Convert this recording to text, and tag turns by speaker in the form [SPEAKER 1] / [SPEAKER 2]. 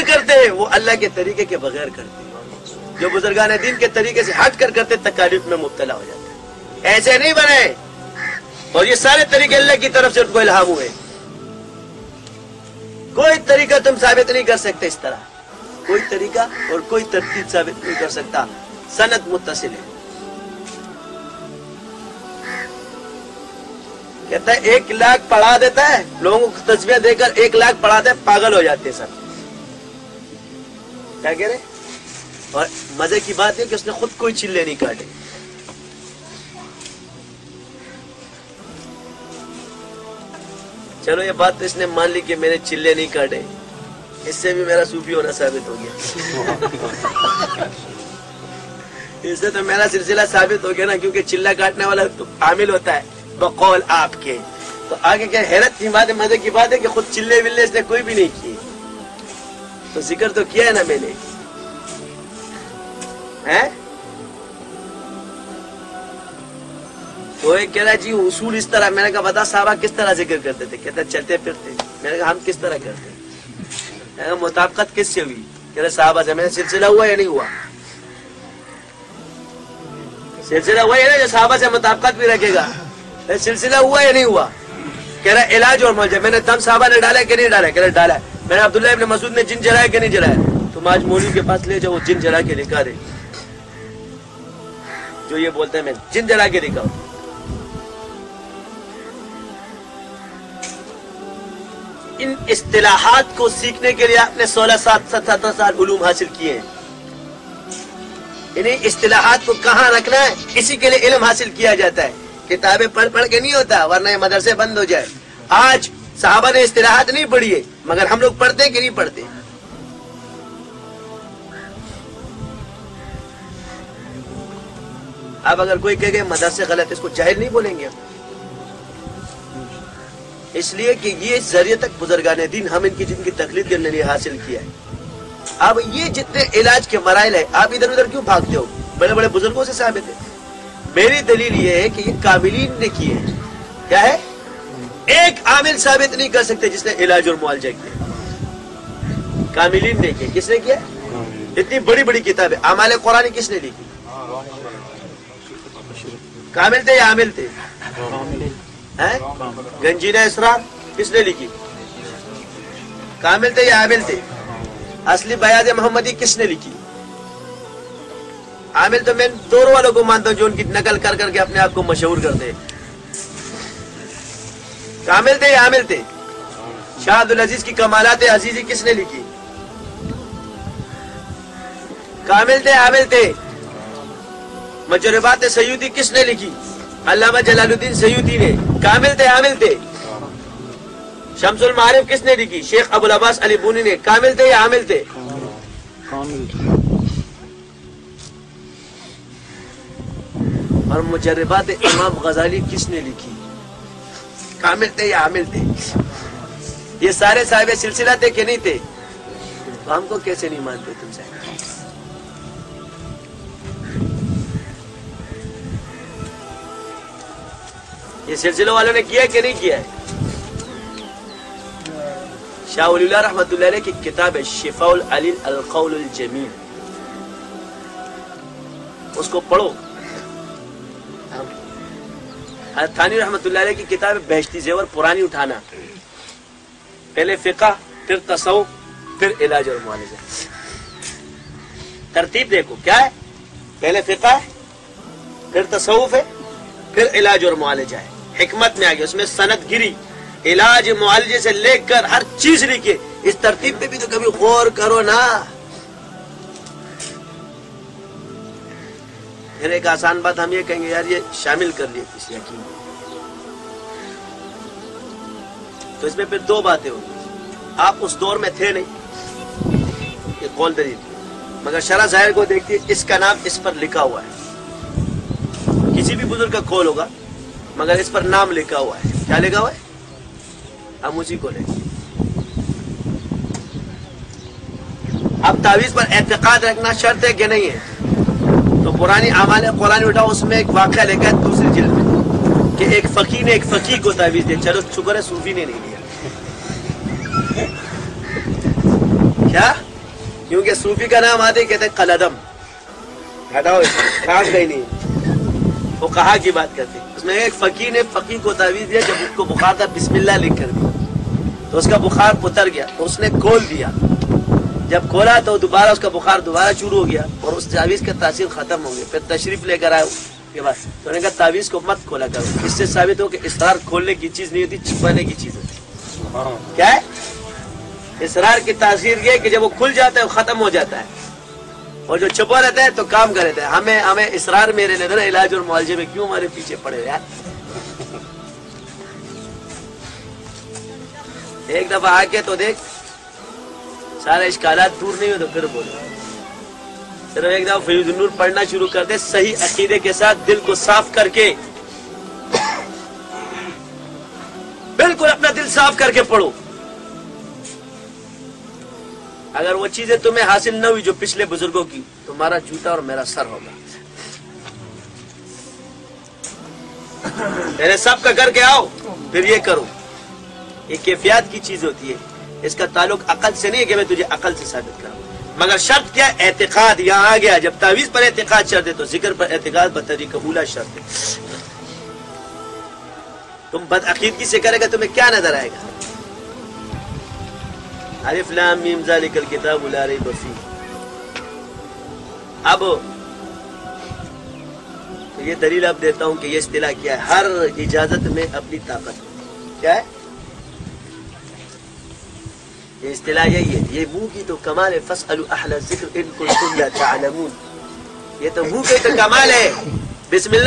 [SPEAKER 1] کرتے وہ اللہ کے طریقے کے بغیر کرتے، جو بزرگان دین کے طریقے سے ہٹ کر کرتے تکالیف میں مبتلا ہو جاتے، ایسے نہیں بنے۔ اور یہ سارے طریقے اللہ کی طرف سے ان کو الہام ہوئے، کوئی طریقہ تم ثابت نہیں کر سکتے اس طرح، کوئی طریقہ اور کوئی ترتیب ثابت نہیں کر سکتا، سند متصل ہے۔ کہتا ہے 1 لاکھ پڑھا دیتا ہے، لوگوں کو تسبیح دے کر 1 لاکھ پڑھاتا ہے، پاگل ہو جاتے ہیں سب۔ کیا کہہ رہے؟ اور مزے کی بات ہے کہ اس نے خود کوئی چلے نہیں کاٹے۔ چلو یہ بات تو اس نے مان لی کہ میں نے چلے نہیں کاٹے، اس سے بھی میرا صوفی ہونا ثابت ہو گیا، اس سے تو میرا سلسلہ ثابت ہو گیا نا، کیونکہ چلہ کاٹنے والا تو عامل ہوتا ہے بقول آپ کے۔ تو آگے کیا حیرت کی بات ہے، مزے کی بات ہے کہ خود چلے ولے اس نے کوئی بھی نہیں کیے، تو ذکر تو کیا ہے نا میں نے۔ تو ایک کہہ رہا جی اصول اس طرح، میں نے کہا بتا صحابہ کس طرح ذکر کرتے تھے؟ کہتا چلتے پھرتے۔ میں نے کہا ہم کس طرح کرتے ہیں؟ میں نے کہا مطابقت کس سے ہوئی؟ کہہ رہے صحابہ سے۔ میں نے سلسلہ ہوا یا نہیں ہوا؟ سلسلہ ہوا یا نہیں جو صحابہ سے مطابقت بھی رکھے گا؟ سلسلہ ہوا یا نہیں ہوا؟ کہہ رہا علاج اور معالجہ۔ میں نے دم صحابہ نے ڈالا کہ نہیں ڈالا؟ کہہ رہا ڈالا۔ میں نے عبداللہ ابن مسعود نے جن جلایا کہ نہیں جلایا؟ تم آج مولوی کے پاس لے جاؤ، وہ جن جلا کے دکھا دے، جو یہ بولتے ہیں میں جن جلا کے دکھاؤ۔ ان اصطلاحات کو سیکھنے کے لیے آپ نے 16-17 سال علوم حاصل کیے ہیں۔ انہیں اصطلاحات کو کہاں رکھنا ہے، اسی کے لیے علم حاصل کیا جاتا ہے، کتابیں پڑھ پڑھ کے نہیں ہوتا، ورنہ یہ مدرسے بند ہو جائے۔ آج صحابہ نے اصطلاحات نہیں پڑھی ہے، مگر ہم لوگ پڑھتے کہ نہیں پڑھتے؟ اب اگر کوئی کہے کہ مدرسے غلط، اس کو جاہل نہیں بولیں گے ہم، اس لیے کہ یہ ذریعہ تک بزرگان دین ہم ان کی جن کی تقلید کرنے لیے حاصل کیا ہے۔ اب یہ جتنے علاج کے مراحل ہے، آپ ادھر ادھر کیوں بھاگتے ہو؟ بڑے بڑے بزرگوں سے ثابت ہے۔ میری دلیل یہ ہے کہ یہ کاملین نے کیے ہیں۔ کیا ہے؟ ایک عامل ثابت نہیں کر سکتے جس نے علاج اور معالجہ کیا، کاملین نے کیا۔ کس نے کیا؟ اتنی بڑی بڑی کتابیں، اعمال قرآن کس نے لکھی؟ کامل تھے یا عامل تھے؟ گنجینہ اسرار کس نے لکھی؟ کامل تھے یا عامل تھے؟ اصلی بیاض محمدی کس نے لکھی؟ عامل تو میں دور والوں کو مانتا ہوں جو ان کی نقل کر کر کے اپنے آپ کو مشہور کرتے۔ کامل تھے یا عامل تھے؟ شاہ عبدالعزیز کی کمالات عزیزی کس نے لکھی؟ کامل تھے عامل تھے؟ مجربات سیوطی کس نے لکھی؟ علامہ جلال الدین سیوطی نے۔ کامل تھے عامل تھے؟ شمس المعارف کس نے لکھی؟ شیخ ابو العباس علی بونی نے۔ کامل تھے یا عامل تھے؟ اور مجربات امام غزالی کس نے لکھی؟ کامل تھے یا عامل تھے؟ یہ سارے صاحب سلسلہ تھے کہ نہیں تھے؟ تو ہم کو کیسے نہیں مانتے تم سے؟ یہ سلسلہ والوں نے کیا کہ نہیں کیا ہے؟ شاہ ولی اللہ رحمۃ اللہ علیہ کی کتاب ہے شفاء العلیل القول الجمیل، اس کو پڑھو۔ تھانی رحمۃ اللہ علیہ کی کتاب ہے بہشتی زیور پرانی اٹھانا، پہلے فقہ پھر تصوف پھر علاج اور معالجہ۔ ترتیب دیکھو کیا ہے، پہلے فقہ ہے پھر تصوف ہے پھر علاج اور معالجہ ہے۔ حکمت میں آگے اس میں سند گری، علاج معالجے سے لے کر ہر چیز لکھے۔ اس ترتیب پہ بھی تو کبھی غور کرو نا۔ پھر ایک آسان بات ہم یہ کہیں گے یار یہ شامل کر لیے کسی حکیم نے، تو اس میں پھر دو باتیں ہوگی۔ آپ اس دور میں تھے نہیں، یہ قول دلیل، مگر شرح ظاہر کو دیکھتی ہے اس کا نام اس پر لکھا ہوا ہے، کسی بھی بزرگ کا قول ہوگا مگر اس پر نام لکھا ہوا ہے۔ کیا لکھا ہوا ہے؟ ہم اسی کو لیں۔ اب تعویذ پر اعتقاد رکھنا شرط ہے کہ نہیں ہے؟ تو پرانی اعمال قرآن اٹھاؤ، اس میں ایک واقعہ لکھا ہے دوسری جلد میں کہ ایک فقیر نے ایک فقیر کو تعویذ دیا. چلو شکر ہے صوفی نے نہیں دیا. کیا؟ کیونکہ صوفی کا نام آتے کہتے ہیں قلدم، ہٹاؤ کھاس گئی نہیں، وہ کہا کی بات کرتے. اس میں ایک فقیر نے فقیر کو تعویذ دیا، جب اس کو بخار تھا بسم اللہ لکھ کر دیا تو اس کا بخار اتر گیا. تو اس نے کھول دیا، جب کھولا تو دوبارہ اس کا بخار دوبارہ شروع ہو گیا اور اس تعویذ کا تاثیر ختم ہو گیا. پھر تشریف لے کر آئے کے بعد تو نے کہا تعویذ کو مت کھولا کرو. اس سے ثابت ہو کہ اسرار کھولنے کی چیز نہیں ہوتی، چھپانے کی چیز ہوتی. کیا ہے اسرار کی تاثیر یہ کہ جب وہ کھل جاتا ہے وہ ختم ہو جاتا ہے، اور جو چھپا رہتا ہے تو کام کر رہتا ہے. ہمیں اسرار میرے نظر علاج اور معالجے میں کیوں ہمارے پیچھے پڑے یار. ایک دفعہ آ کے تو دیکھ سارے اشکالات دور نہیں ہو تو پھر بولو. صرف ایک دفعہ فیض النور پڑھنا شروع کر دے صحیح عقیدے کے ساتھ، دل کو صاف کر کے، بالکل اپنا دل صاف کر کے پڑھو. اگر وہ چیزیں تمہیں حاصل نہ ہوئی جو پچھلے بزرگوں کی، تمہارا جوتا اور میرا سر ہوگا. پہلے سب کا کر کے آؤ پھر یہ کرو. یہ کیفیات کی چیز ہوتی ہے، اس کا تعلق عقل سے نہیں ہے کہ میں تجھے عقل سے ثابت کراؤں. مگر شرط کیا؟ اعتقاد. یہاں آ گیا جب تعویذ پر اعتقاد شرط ہے تو ذکر پر اعتقاد بطریقہ اولا شرط ہے. تم بد عقیدگی سے کرے گا تمہیں کیا نظر آئے گا؟ الف لام میم ذالک الکتاب لا ریب فیہ. اب یہ دلیل اب دیتا ہوں کہ یہ اصطلاح کیا ہے. ہر اجازت میں اپنی طاقت. کیا ہے یہ اصطلاح؟ یہی ہے. یہ منہ کی تو کمال ہے. فاسألوا اہل الذکر ان کنتم لا تعلمون. یہ تو منہ کی تو کمال ہے. بسم اللہ